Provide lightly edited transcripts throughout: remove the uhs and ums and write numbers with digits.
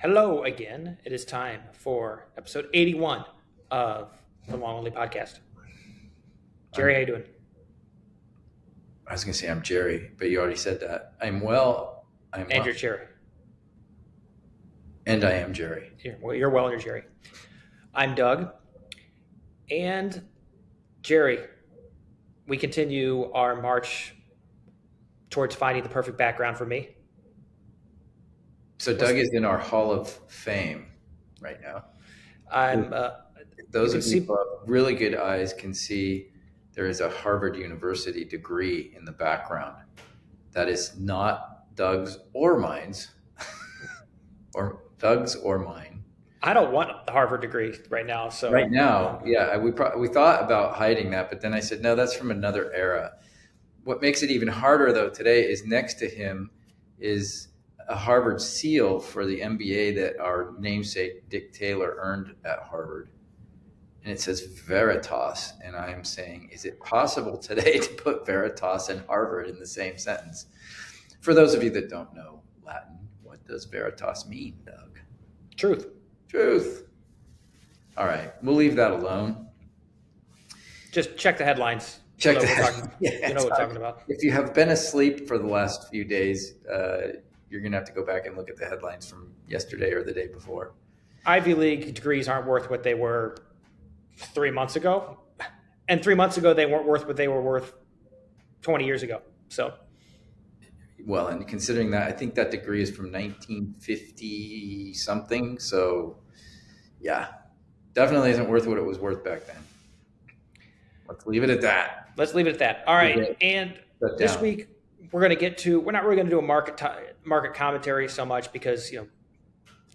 Hello again. It is time for episode 81 of the Long Only Podcast. Gerry, how you doing? I was going to say I'm Gerry, but you already said that. I'm well. And you're Gerry. And I am Gerry. You're well and you're Gerry. I'm Doug. And Gerry, we continue our march towards finding the perfect background for me. So Doug is in our Hall of Fame right now. Those of you who have really good eyes can see there is a Harvard University degree in the background. That is not Doug's or mine's, or Doug's or mine. I don't want the Harvard degree right now. So right now, yeah, we thought about hiding that, but then I said, no, that's from another era. What makes it even harder, though, today is next to him is a Harvard seal for the MBA that our namesake Dick Taylor earned at Harvard. And it says Veritas. And I am saying, is it possible today to put Veritas and Harvard in the same sentence? For those of you that don't know Latin, what does Veritas mean, Doug? Truth. All right. We'll leave that alone. Just check the headlines. You know what we're talking about. If you have been asleep for the last few days, you're going to have to go back and look at the headlines from yesterday or the day before. Ivy League degrees aren't worth what they were 3 months ago. And 3 months ago, they weren't worth what they were worth 20 years ago. So, well, and considering that, I think that degree is from 1950 something. So, yeah, definitely isn't worth what it was worth back then. Let's leave it at that. All right. And this week, we're not really going to do a market commentary so much because,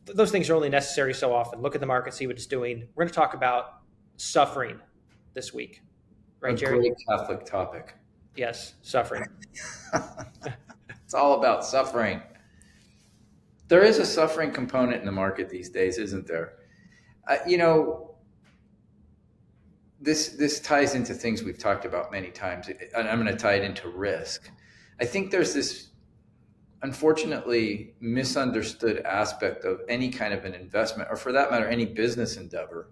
those things are only necessary so often. Look at the market, see what it's doing. We're going to talk about suffering this week. Right, Gerry? Great Catholic topic. Yes, suffering. It's all about suffering. There is a suffering component in the market these days, isn't there? This ties into things we've talked about many times, and I'm going to tie it into risk. I think there's this, unfortunately, misunderstood aspect of any kind of an investment, or for that matter, any business endeavor.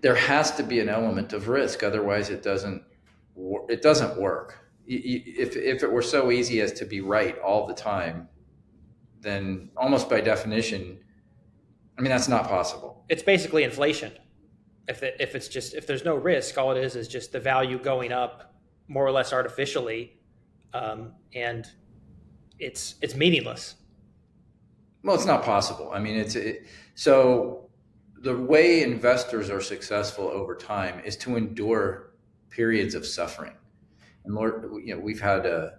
There has to be an element of risk, otherwise it doesn't work. If it were so easy as to be right all the time, then almost by definition, that's not possible. It's basically inflation. If there's no risk, all it is just the value going up more or less artificially, and it's meaningless. Well, it's not possible. So the way investors are successful over time is to endure periods of suffering. And Lord, we've had a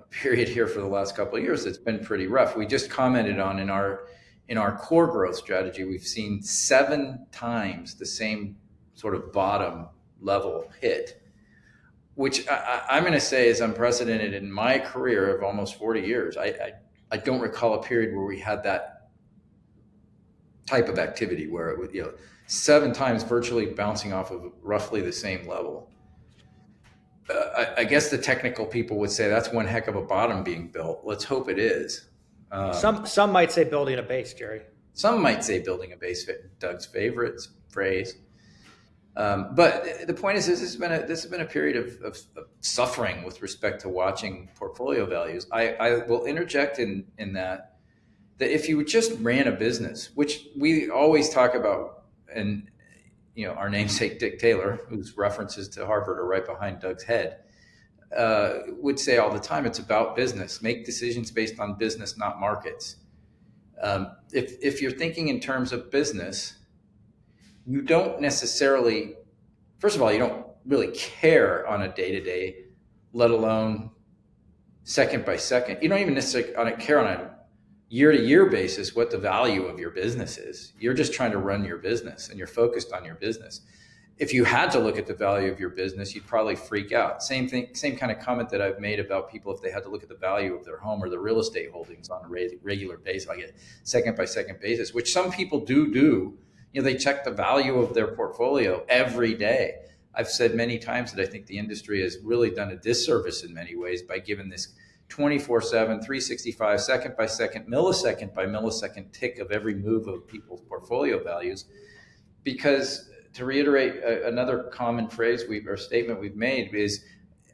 period here for the last couple of years that's been pretty rough. We just commented on in our core growth strategy, we've seen 7 times the same sort of bottom level hit, which I'm going to say is unprecedented in my career of almost 40 years. I don't recall a period where we had that type of activity where it would, 7 times virtually bouncing off of roughly the same level. I guess the technical people would say that's one heck of a bottom being built. Let's hope it is. Some might say building a base, Gerry. Some might say building a base, Doug's favorite phrase. But the point is, this has been a period of suffering with respect to watching portfolio values. I will interject in that if you just ran a business, which we always talk about, and our namesake Dick Taylor, whose references to Harvard are right behind Doug's head, would say all the time, it's about business. Make decisions based on business, not markets. If you're thinking in terms of business, you don't necessarily, first of all, you don't really care on a day-to-day, let alone second by second. You don't even necessarily care on a year-to-year basis what the value of your business is. You're just trying to run your business and you're focused on your business. If you had to look at the value of your business, you'd probably freak out. Same thing, same kind of comment that I've made about people if they had to look at the value of their home or their real estate holdings on a regular basis, like a second by second basis, which some people do. They check the value of their portfolio every day. I've said many times that I think the industry has really done a disservice in many ways by giving this 24/7, 365, second by second, millisecond by millisecond tick of every move of people's portfolio values. Because to reiterate another common phrase or statement we've made is,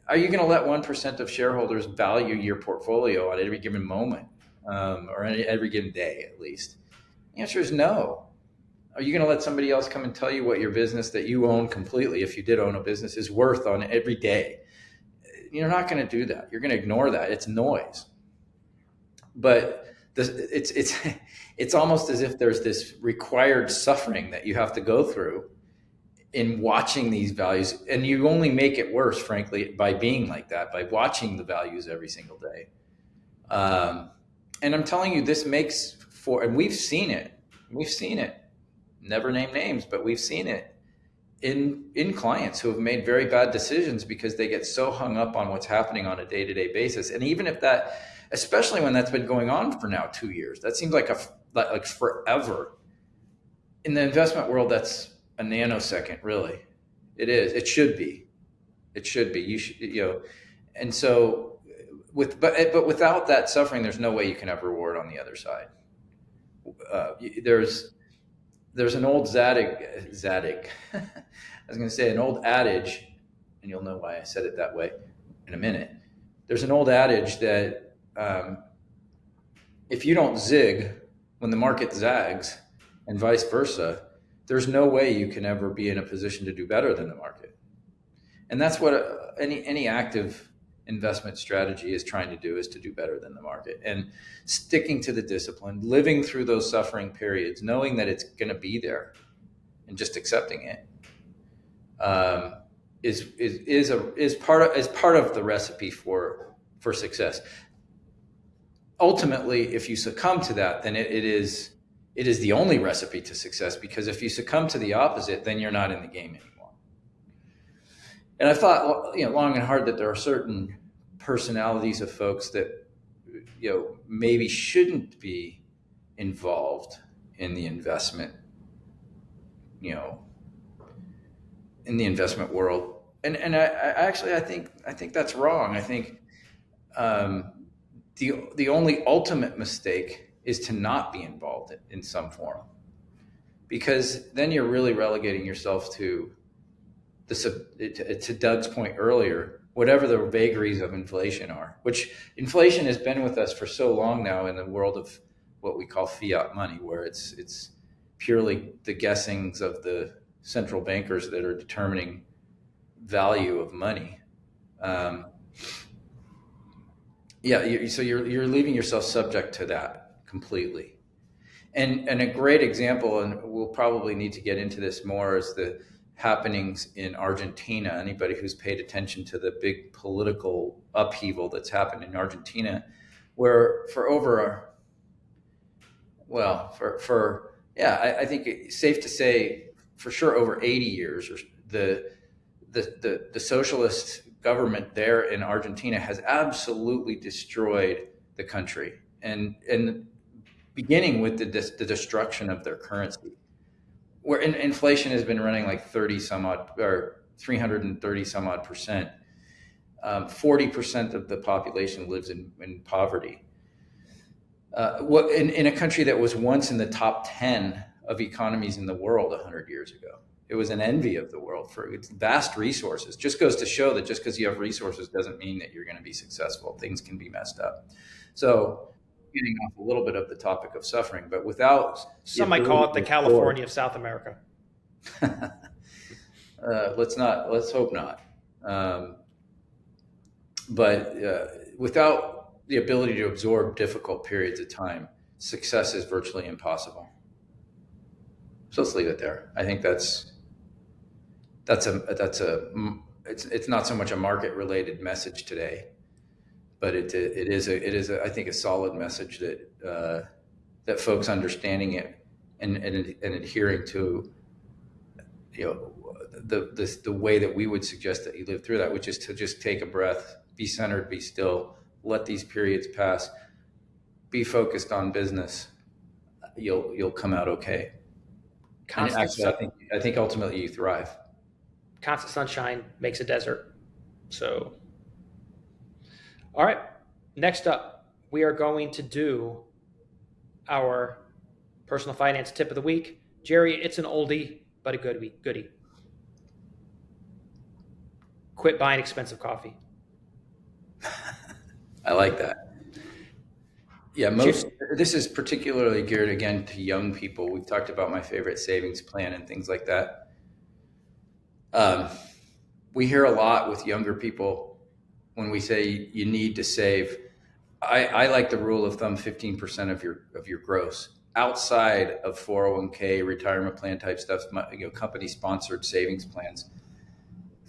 are you going to let 1% of shareholders value your portfolio at every given moment, or every given day at least? The answer is no. Are you going to let somebody else come and tell you what your business that you own completely, if you did own a business, is worth on every day? You're not going to do that. You're going to ignore that. It's noise. But it's almost as if there's this required suffering that you have to go through in watching these values. And you only make it worse, frankly, by being like that, by watching the values every single day. And I'm telling you, this makes for, and we've seen it, never name names, but we've seen it in clients who have made very bad decisions because they get so hung up on what's happening on a day-to-day basis. And even if that, especially when that's been going on for now 2 years, that seems like like forever. In the investment world, that's a nanosecond, really. It is. It should be. You should, and so but without that suffering, there's no way you can have reward on the other side. There's an old Zadig. I was going to say an old adage, and you'll know why I said it that way in a minute. There's an old adage that if you don't zig when the market zags, and vice versa, there's no way you can ever be in a position to do better than the market. And that's what any active investment strategy is trying to do, is to do better than the market, and sticking to the discipline, living through those suffering periods, knowing that it's going to be there, and just accepting it is part of the recipe for success. Ultimately, if you succumb to that, then it is the only recipe to success, because if you succumb to the opposite, then you're not in the game anymore. And I thought, long and hard, that there are certain personalities of folks that, maybe shouldn't be involved in the investment, in the investment world. And I think that's wrong. I think the only ultimate mistake is to not be involved in some form, because then you're really relegating yourself to Doug's point earlier, whatever the vagaries of inflation are, which inflation has been with us for so long now in the world of what we call fiat money, where it's purely the guessings of the central bankers that are determining value of money. So you're leaving yourself subject to that completely. And a great example, and we'll probably need to get into this more, is the happenings in Argentina. Anybody who's paid attention to the big political upheaval that's happened in Argentina, where I think it's safe to say for sure over 80 years, the socialist government there in Argentina has absolutely destroyed the country, and beginning with the destruction of their currency, where inflation has been running like 30 some odd, or 330 some odd percent. 40% of the population lives in poverty. In a country that was once in the top 10 of economies in the world 100 years ago. It was an envy of the world for its vast resources. Just goes to show that just because you have resources doesn't mean that you're going to be successful. Things can be messed up. So, getting off a little bit of the topic of suffering, but without... Some might call it the California of South America. Let's hope not. But without the ability to absorb difficult periods of time, success is virtually impossible. So let's leave it there. I think it's not so much a market related message today, but it is I think a solid message that folks understanding it and adhering to, the way that we would suggest that you live through that, which is to just take a breath, be centered, be still, let these periods pass, be focused on business. You'll come out okay. Actually, I think ultimately you thrive. Constant sunshine makes a desert. So, all right. next up, we are going to do our personal finance tip of the week. Gerry, it's an oldie, but a goodie. Quit buying expensive coffee. I like that. Yeah, this is particularly geared again to young people. We've talked about my favorite savings plan and things like that. We hear a lot with younger people when we say you need to save. I like the rule of thumb: 15% of your gross, outside of 401k, retirement plan type stuff, company sponsored savings plans.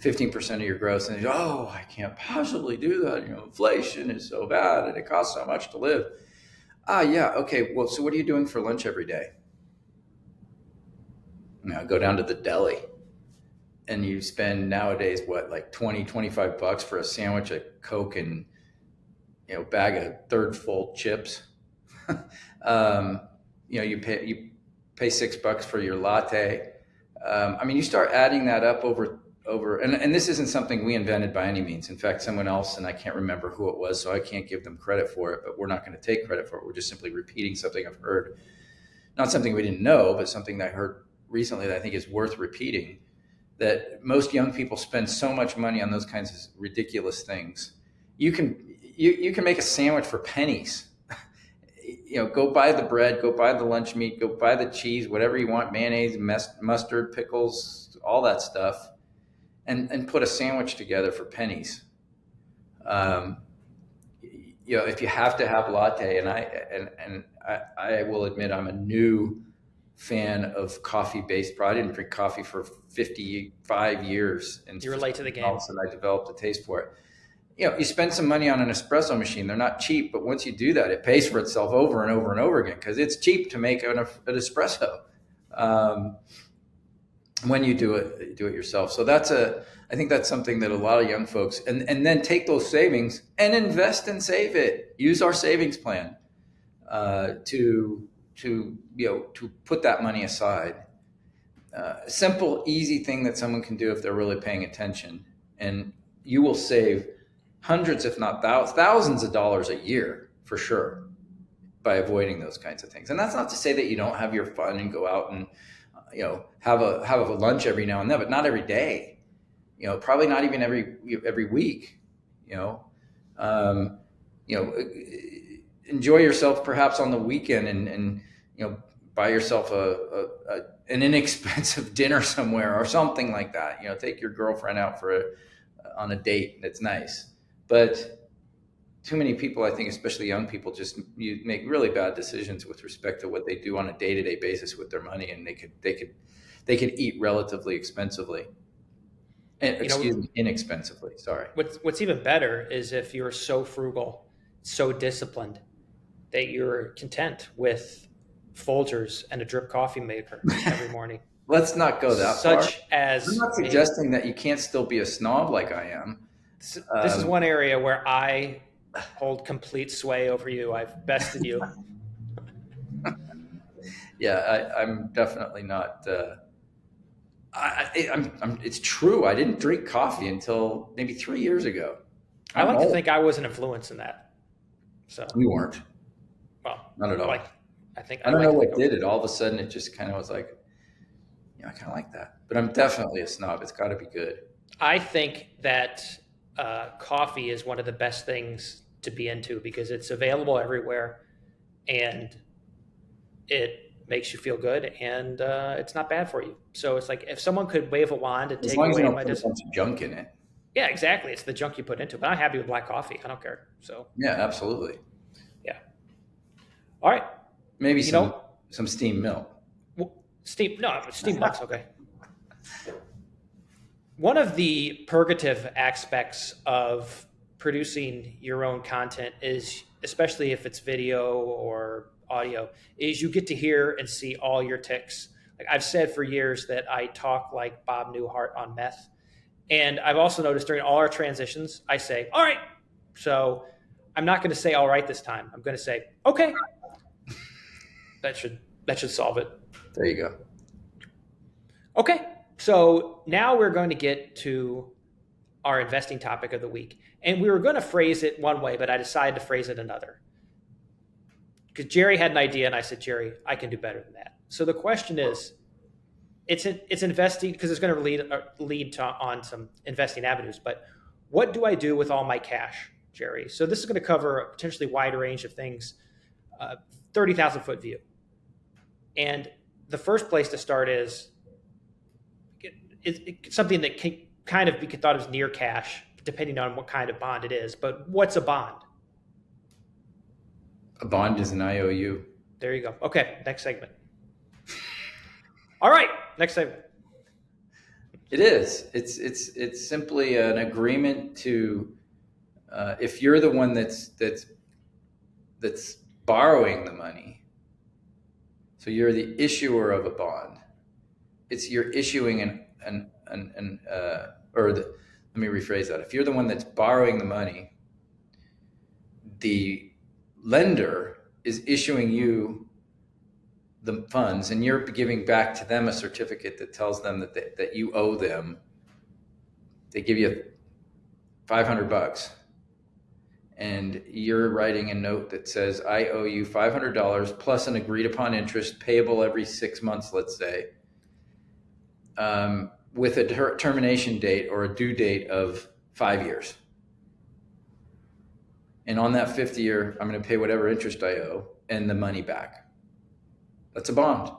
15% of your gross, and I can't possibly do that. Inflation is so bad and it costs so much to live. Yeah, okay. Well, so what are you doing for lunch every day? Go down to the deli, and you spend nowadays like $20-25 for a sandwich, a Coke, and bag of third full chips. You pay $6 for your latte. You start adding that up over, and this isn't something we invented by any means. In fact, someone else, and I can't remember who it was, so I can't give them credit for it, but we're not going to take credit for it. We're just simply repeating something I've heard. Not something we didn't know, but something that I heard recently that I think is worth repeating, that most young people spend so much money on those kinds of ridiculous things. You can make a sandwich for pennies. Go buy the bread, go buy the lunch meat, go buy the cheese, whatever you want, mayonnaise, mustard, pickles, all that stuff, and put a sandwich together for pennies. If you have to have latte, and I will admit I'm a new fan of coffee-based product. I didn't drink coffee for 55 years. And you're late to the game. All of a sudden I developed a taste for it. You spend some money on an espresso machine. They're not cheap, but once you do that, it pays for itself over and over and over again, because it's cheap to make an espresso when you do it yourself. So I think that's something that a lot of young folks, and then take those savings and invest and save it. Use our savings plan to put that money aside. Simple, easy thing that someone can do if they're really paying attention, and you will save hundreds, if not thousands of dollars a year for sure by avoiding those kinds of things. And that's not to say that you don't have your fun and go out and have a lunch every now and then, but not every day. Probably not even every week. Enjoy yourself perhaps on the weekend, and buy yourself an inexpensive dinner somewhere or something like that. Take your girlfriend out on a date that's nice. But too many people, I think, especially young people, you make really bad decisions with respect to what they do on a day-to-day basis with their money, and they could eat relatively expensively. Inexpensively. Sorry. What's even better is if you're so frugal, so disciplined, that you're content with Folgers and a drip coffee maker every morning. Let's not go that far. I'm not suggesting that you can't still be a snob like I am. This is one area where I hold complete sway over you. I've bested you. Yeah, I'm definitely not. It's true. I didn't drink coffee until maybe 3 years ago. I like to think I was an influence in that. So you weren't. Well, not at all. I don't know what did it. All of a sudden, it just kind of was like, I kind of like that. But I'm definitely a snob. It's got to be good. I think that coffee is one of the best things to be into, because it's available everywhere, and it makes you feel good, and it's not bad for you. So it's like if someone could wave a wand and take away my bunch of junk in it. Yeah, exactly. It's the junk you put into it. But I'm happy with black coffee. I don't care. So yeah, absolutely. Yeah. All right. Maybe some steamed milk. Steamed milk's okay. One of the purgative aspects of producing your own content is, especially if it's video or audio, is you get to hear and see all your ticks. Like I've said for years that I talk like Bob Newhart on meth. And I've also noticed during all our transitions, I say, all right. So I'm not going to say all right this time. I'm going to say, okay. That should solve it. There you go. Okay. So now we're going to get to our investing topic of the week. And we were going to phrase it one way, but I decided to phrase it another. Because Gerry had an idea, and I said, Gerry, I can do better than that. So the question is, it's investing, because it's going to lead on some investing avenues. But what do I do with all my cash, Gerry? So this is going to cover a potentially wide range of things, 30,000 foot view. And the first place to start is it's something that can kind of be thought of as near cash, depending on what kind of bond it is. But what's a bond? A bond is an IOU. There you go. Okay, next segment. All right, next segment. It is. It's simply an agreement to, if you're the one that's borrowing the money, so you're the issuer of a bond. You're issuing let me rephrase that. If you're the one that's borrowing the money, the lender is issuing you the funds, and you're giving back to them a certificate that tells them that you owe them. They give you $500, and you're writing a note that says, I owe you $500 plus an agreed upon interest payable every 6 months, let's say, with a termination date or a due date of 5 years. And on that 5th year, I'm going to pay whatever interest I owe and the money back. That's a bond.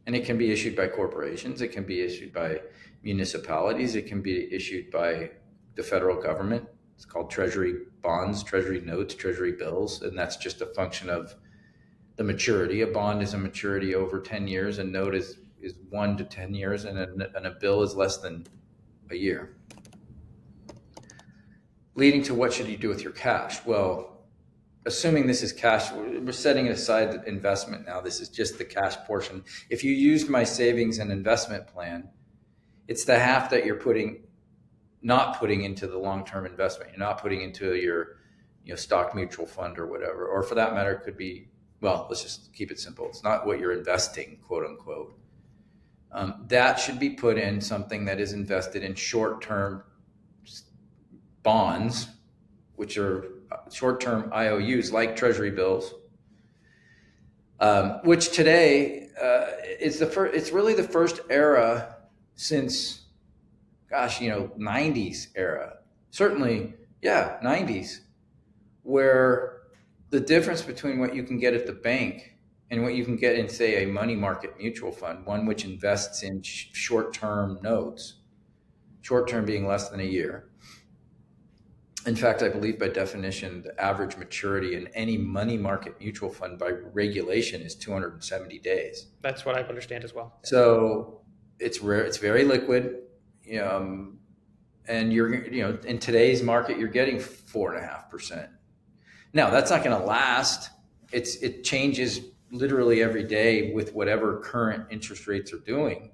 And it can be issued by corporations. It can be issued by municipalities. It can be issued by the federal government. It's called treasury bonds, treasury notes, treasury bills. And that's just a function of the maturity. A bond is a maturity over 10 years. A note is 1 to 10 years. And a bill is less than a year. Leading to what should you do with your cash? Well, assuming this is cash, we're setting aside investment now. This is just the cash portion. If you used my savings and investment plan, it's the half that you're not putting into the long-term investment. You're not putting into your stock mutual fund or whatever. Or for that matter, it could be, well, let's just keep it simple. It's not what you're investing, quote unquote. That should be put in something that is invested in short-term bonds, which are short-term IOUs like treasury bills, which today is it's really the first era since, 90s era. Certainly, 90s, where the difference between what you can get at the bank and what you can get in, say, a money market mutual fund, one which invests in short-term notes, short-term being less than a year. In fact, I believe by definition, the average maturity in any money market mutual fund by regulation is 270 days. That's what I understand as well. So it's rare. It's very liquid. And you're, in today's market, you're getting 4.5%. Now, that's not going to last. It changes literally every day with whatever current interest rates are doing.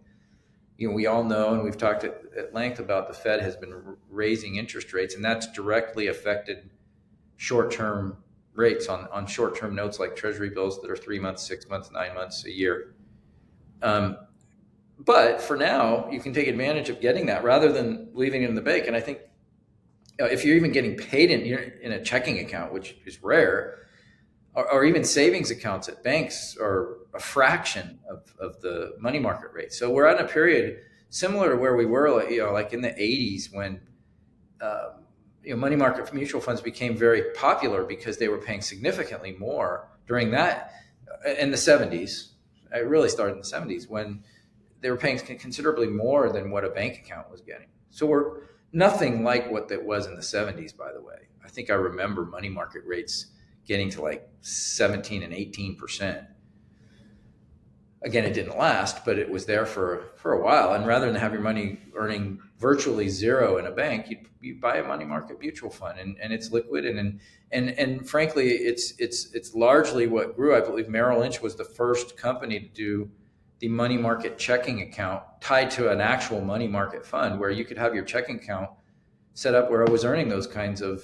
We all know, and we've talked at length about, the Fed has been raising interest rates, and that's directly affected short-term rates on short-term notes like treasury bills that are 3 months, 6 months, 9 months, a year. But for now, you can take advantage of getting that rather than leaving it in the bank. And I think if you're even getting paid in a checking account, which is rare, or even savings accounts at banks are a fraction of the money market rate. So we're at a period similar to where we were, like in the 80s when money market mutual funds became very popular because they were paying significantly more during that. In the 70s, it really started in the 70s when they were paying considerably more than what a bank account was getting. So we're nothing like what that was in the 70s, by the way. I think I remember money market rates getting to like 17 and 18%. Again, it didn't last, but it was there for a while. And rather than have your money earning virtually zero in a bank, you buy a money market mutual fund, and it's liquid. And frankly, it's largely what grew. I believe Merrill Lynch was the first company to do the money market checking account tied to an actual money market fund, where you could have your checking account set up where it was earning those kinds of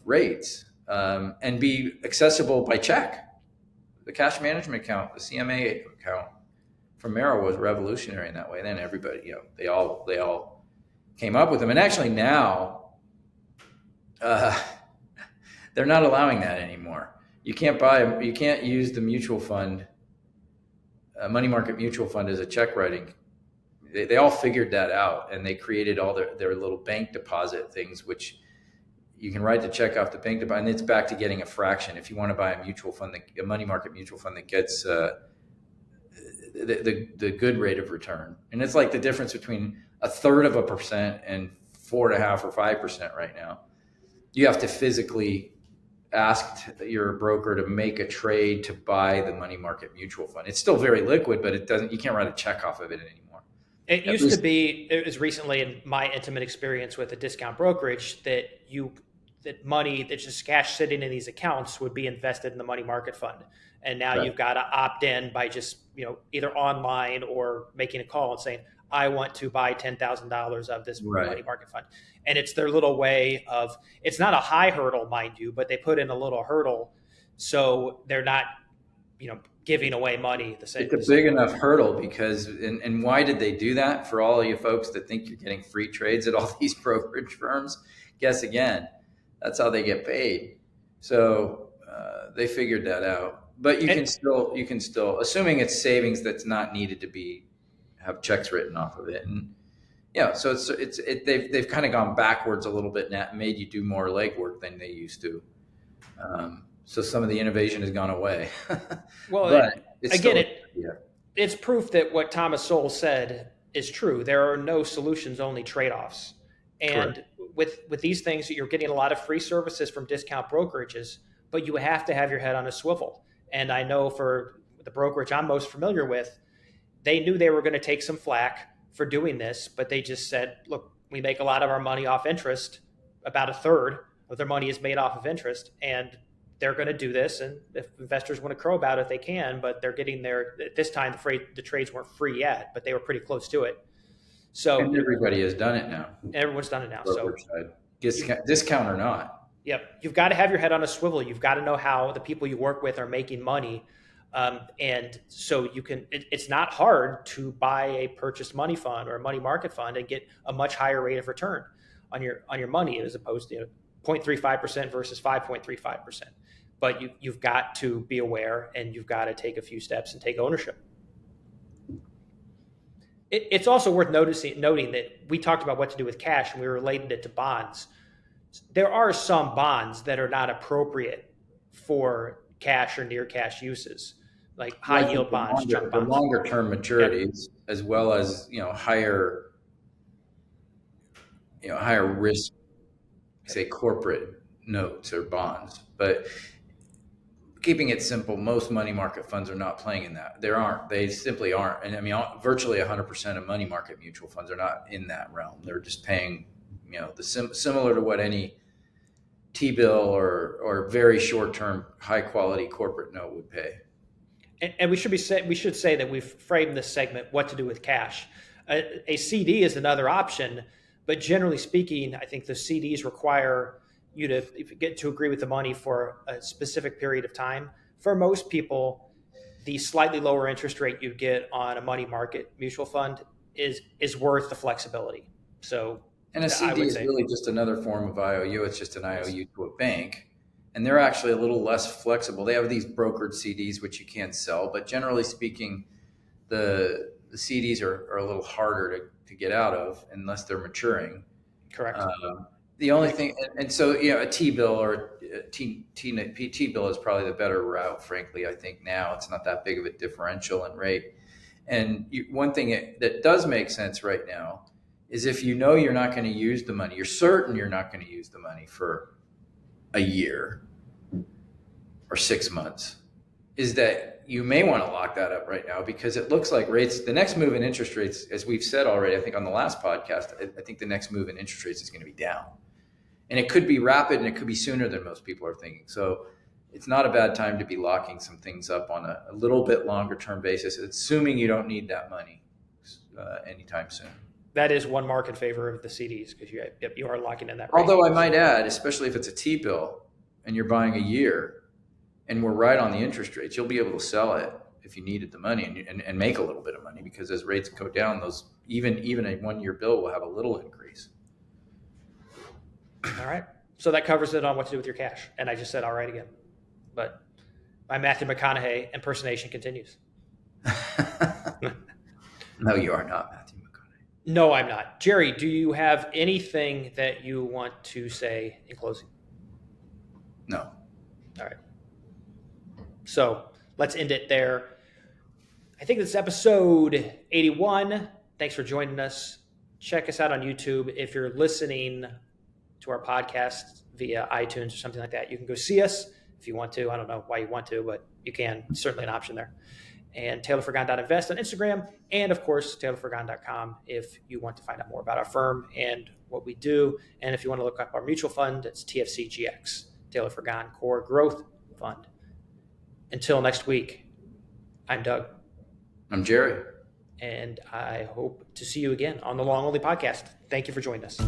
rates, and be accessible by check. The cash management account, the CMA account from Merrill, was revolutionary in that way. And then everybody, they all came up with them. And actually now, they're not allowing that anymore. You can't use the mutual fund, money market mutual fund as a check writing. They all figured that out, and they created all their little bank deposit things, which you can write the check off the bank deposit, and it's back to getting a fraction. If you want to buy a mutual fund, a money market mutual fund that gets the good rate of return, and it's like the difference between 1/3% and 4.5% or 5% right now. You have to physically ask your broker to make a trade to buy the money market mutual fund. It's still very liquid, but you can't write a check off of it anymore. It used to be, it was recently in my intimate experience with a discount brokerage that money that's just cash sitting in these accounts would be invested in the money market fund. And now Right. You've got to opt in by just, either online or making a call and saying, I want to buy $10,000 of this Right. money market fund. And it's their little way of, it's not a high hurdle, mind you, but they put in a little hurdle. So they're not, giving away money the same. It's a big enough hurdle because, and why did they do that? For all of you folks that think you're getting free trades at all these brokerage firms, guess again, that's how they get paid. So they figured that out. But you can still, assuming it's savings that's not needed to have checks written off of it, and so they've kind of gone backwards a little bit and that made you do more legwork than they used to. So some of the innovation has gone away. Well, but it's proof that what Thomas Sowell said is true. There are no solutions, only trade-offs. And with these things, you're getting a lot of free services from discount brokerages, but you have to have your head on a swivel. And I know for the brokerage I'm most familiar with, they knew they were going to take some flack for doing this, but they just said, look, we make a lot of our money off interest. About 1/3 of their money is made off of interest, and they're going to do this. And if investors want to crow about it, they can, but they're getting there. At this time, the trades weren't free yet, but they were pretty close to it. So and everybody has done it now. Everyone's done it now. So discount or not. Yep. You've got to have your head on a swivel. You've got to know how the people you work with are making money. And so it's not hard to buy a purchased money fund or a money market fund and get a much higher rate of return on your money as opposed to 0.35% versus 5.35%. But you've got to be aware, and you've got to take a few steps and take ownership. It's also worth noting that we talked about what to do with cash, and we related it to bonds. There are some bonds that are not appropriate for cash or near cash uses, like high yield bonds, junk bonds. The longer term maturities, as well as higher risk, say corporate notes or bonds. But keeping it simple, most money market funds are not playing in that. They simply aren't. And I mean, virtually 100% of money market mutual funds are not in that realm. They're just paying, similar to what any T-bill or very short-term, high-quality corporate note would pay. And we should say that we've framed this segment what to do with cash. A CD is another option, but generally speaking, I think the CDs require you to get to agree with the money for a specific period of time. For most people, the slightly lower interest rate you get on a money market mutual fund is worth the flexibility. So, and a CD is really just another form of IOU. It's just an IOU to a bank, and they're actually a little less flexible. They have these brokered CDs which you can't sell, but generally speaking, the CDs are a little harder to get out of unless they're maturing. Correct. The only thing, and so a T-bill or a T-bill is probably the better route. Frankly, I think now it's not that big of a differential in rate. And one thing that does make sense right now is if you're not going to use the money, you're certain you're not going to use the money for a year or 6 months, is that you may want to lock that up right now, because it looks like the next move in interest rates, as we've said already, I think on the last podcast, I think the next move in interest rates is going to be down. And it could be rapid, and it could be sooner than most people are thinking. So it's not a bad time to be locking some things up on a little bit longer term basis, assuming you don't need that money anytime soon. That is one mark in favor of the CDs, because you are locking in that rate. Although I might add, especially if it's a T-bill and you're buying a year and we're right on the interest rates, you'll be able to sell it if you needed the money and make a little bit of money, because as rates go down, those even a 1-year bill will have a little increase. All right. So that covers it on what to do with your cash. And I just said, all right, again. But my Matthew McConaughey impersonation continues. No, you are not Matthew McConaughey. No, I'm not. Gerry, do you have anything that you want to say in closing? No. All right. So let's end it there. I think this is episode 81. Thanks for joining us. Check us out on YouTube. If you're listening to our podcast via iTunes or something like that, you can go see us if you want to. I don't know why you want to, but you can. It's certainly an option there. And TaylorFrigon.invest on Instagram, and of course, TaylorFrigon.com if you want to find out more about our firm and what we do. And if you want to look up our mutual fund, it's TFCGX, Taylor Frigon Core Growth Fund. Until next week, I'm Doug. I'm Gerry. And I hope to see you again on the Long Only Podcast. Thank you for joining us.